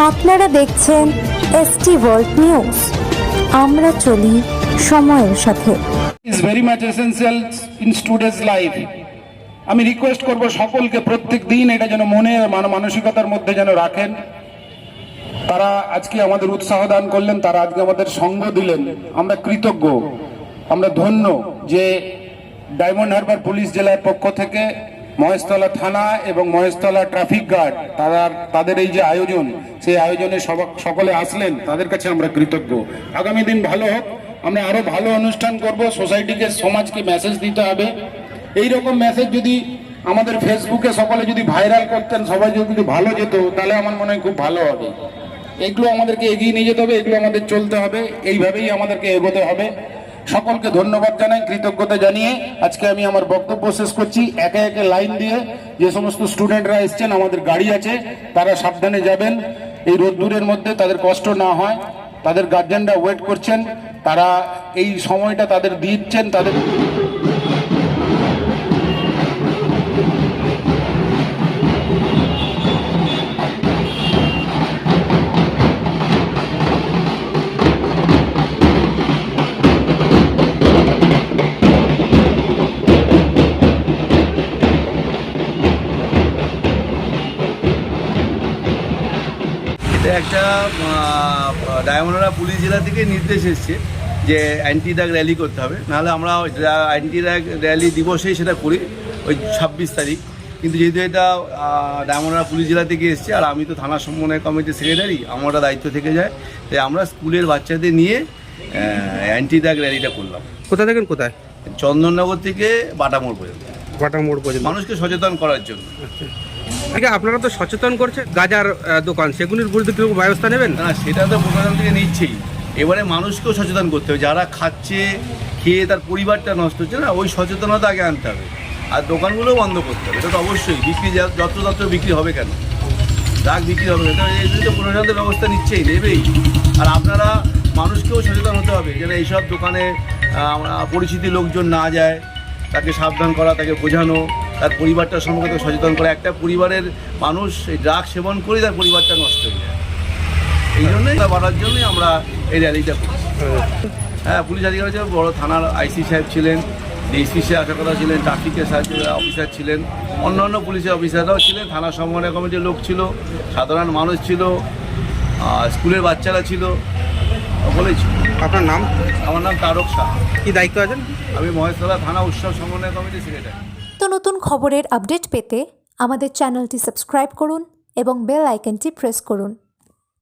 আপনারা দেখছেন ST world news. আমরা চলি সময়ের সাথে। Is very much essential in students life. আমি রিকোয়েস্ট করব সকলকে প্রত্যেক দিন এটা যেন মনে মানসিকতার মধ্যে যেন রাখেন। তারা আজকে আমাদের উৎসাহ দান করলেন, তারা আজকে আমাদের সঙ্গ দিলেন। আমরা কৃতজ্ঞ, আমরা ধন্য যে ডায়মন্ড হারবার পুলিশ জেলার পক্ষ থেকে মহেশতলা থানা এবং মহেশতলা ট্রাফিক গার্ড তাদের এই যে আয়োজন, সেই আয়োজনে সকলে আসলেন, তাদের কাছে আমরা কৃতজ্ঞ। আগামী দিন ভালো হোক, আমরা আরো ভালো অনুষ্ঠান করব। সোসাইটিকে, সমাজকে মেসেজ দিতে হবে। এই রকম মেসেজ যদি আমাদের ফেসবুকে সকলে যদি ভাইরাল করতেন, সবাই যদি ভালো যেত, তাহলে আমার মনে হয় খুব ভালো হবে। এগুলো আমাদেরকে এগিয়ে নিয়ে যেতে হবে, এগুলো আমাদের চলতে হবে, এইভাবেই আমাদেরকে এগোতে হবে। সকলকে ধন্যবাদ জানাই, কৃতজ্ঞতা জানিয়ে আজকে আমি আমার বক্তব্য শেষ করছি। একে একে লাইন দিয়ে যে সমস্ত স্টুডেন্টরা এসছেন, আমাদের গাড়ি আছে, তারা সাবধানে যাবেন। এই রোদ্দুরের মধ্যে তাদের কষ্ট না হয়, তাদের গার্জেনরা ওয়েট করছেন, তারা এই সময়টা তাদের দিচ্ছেন। তাদের একটা ডায়মন্ড হারবার পুলিশ জেলা থেকে নির্দেশ এসছে যে অ্যান্টি ড্রাগ র্যালি করতে হবে, নাহলে আমরা অ্যান্টি ড্রাগ র্যালি দিবসেই সেটা করি ওই 26 তারিখ। কিন্তু যেহেতু এটা ডায়মন্ড হারবার পুলিশ জেলা থেকে এসছে, আর আমি তো থানা সমন্বয় কমিটির সেক্রেটারি, আমার দায়িত্ব থেকে যায়, তাই আমরা স্কুলের বাচ্চাদের নিয়ে অ্যান্টি ড্রাগ র্যালিটা করলাম। কোথা থেকে কোথায়? চন্দননগর থেকে বাটামোড় পর্যন্ত, বাটামোড় পর্যন্ত মানুষকে সচেতন করার জন্য। ঠিক আছে, আপনারা তো সচেতন করছে গাজার দোকান, সেগুলির বিরুদ্ধে কেউ ব্যবস্থা নেবেন? না, সেটা তো প্রশাসন থেকে নিচ্ছেই। এবারে মানুষকেও সচেতন করতে হবে, যারা খাচ্ছে, খেয়ে তার পরিবারটা নষ্ট হচ্ছে না, ওই সচেতনতা আগে আনতে হবে। আর দোকানগুলোও বন্ধ করতে হবে, এটা তো অবশ্যই। বিক্রি যত্র বিক্রি হবে কেন, ড্রাগ বিক্রি হবে কেন, এই তো প্রশাসন তো ব্যবস্থা নিচ্ছেই, নেবেই। আর আপনারা মানুষকেও সচেতন হতে হবে যেন এইসব দোকানে পরিচিতি লোকজন না যায়, তাকে সাবধান করা, তাকে বোঝানো, তার পরিবারটার সম্পর্কে সচেতন করা। একটা পরিবারের মানুষ এই ড্রাগ সেবন করে তার পরিবারটা নষ্ট হয়ে যায়, এই জন্যই বাড়ার জন্যই আমরা এই র্যালিটা করি। হ্যাঁ, পুলিশ আধিকারিক বড় থানার আইসি সাহেব ছিলেন, ডিএসপি সাহেব আসার কথা ছিলেন, ট্রাফিকের অফিসার ছিলেন, অন্যান্য পুলিশের অফিসাররাও ছিলেন, থানা সমন্বয় কমিটির লোক ছিল, সাধারণ মানুষ ছিল, স্কুলের বাচ্চারা ছিল, সকলেই ছিল। আপনার নাম? আমার নাম তারক শাহ। কি দায়িত্ব আছেন? আমি মহেশতলা থানা উৎসব সমন্বয় কমিটির সেক্রেটারি। তো নতুন খবরের আপডেট পেতে আমাদের চ্যানেলটি সাবস্ক্রাইব করুন এবং বেল আইকনটি প্রেস করুন।